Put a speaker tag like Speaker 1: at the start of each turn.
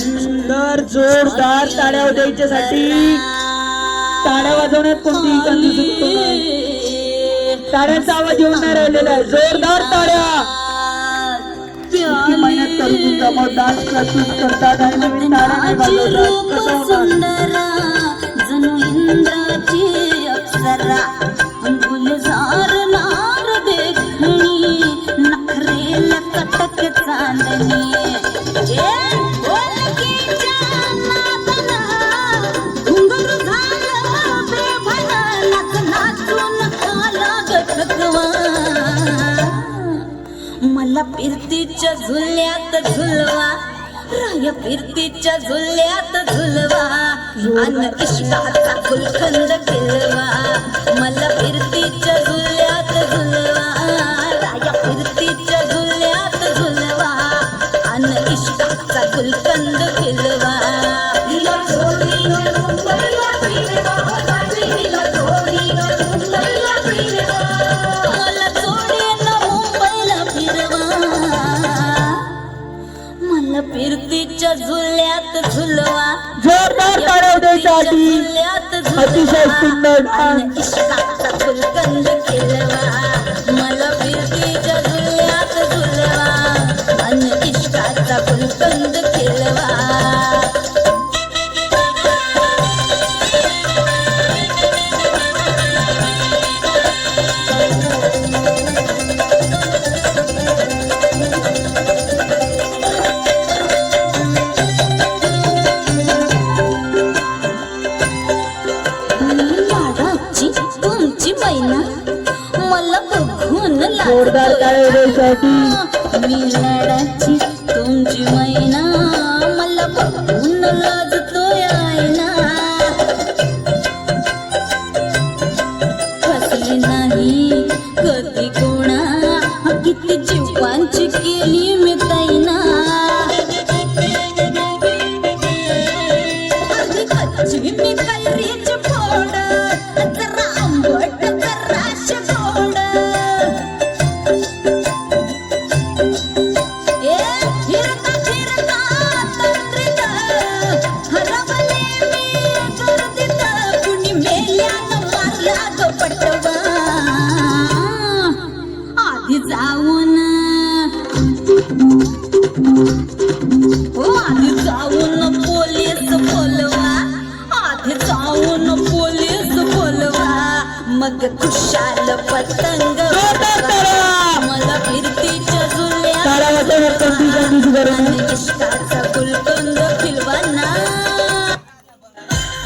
Speaker 1: सुंदर जोरदार टाळ्या द्यायच्यासाठी टाळ्या वाजवण्यात कोणतीही कंजूसपणा नाही. टाळ्यांचा आवाज येऊन नाही राहिलेला आहे. जोरदार टाळ्या. इतकी मेहनत करून तुमचा मग डान्स प्रॅक्टिस करतात आणि तुम्ही टाळ्या नाही वाजवतात. कसं होणार?
Speaker 2: जणू इंद्राची अप्सरा गुलजार नार देखणी नखरेला कटक चांदणी मला फिरतीच्या झुल्यात झुलवा राय फिरतीच्या झुल्यात झुलवा अन इष्टाचा फुलखंद खिलवा मला फिरतीच्या झुल्यात झुलवा राय फिरतीच्या झुल्यात झुलवा अन इष्टाचा फुलखंद खिलवा फिरतीच्या झुल्यात झुलवा
Speaker 1: जोरदार टाळ्या द्यायसाठी अतिशय सुंदर डान्स.
Speaker 2: इष्टाचा फुलकंद खिलवा मला फिरतीच्या झुल्यात झुलवा आणि इष्टाचा फुलकंद खिलवा
Speaker 1: जोरदार टाळ्या द्यायसाठी
Speaker 2: मी लाडाची तुमची मैना मला बघून लाजतोय आईना फसली नाही कधी कोणा किती जीवांची केली मी ताईना कच्ची मी कैरीची फोड जरा आंबट जराशी गोड आधी जाऊन पोलीस बोलवा आधी जाऊन पोलीस बोलवा मग खुशाल पतंग मला फिरतीच्या झुल्यात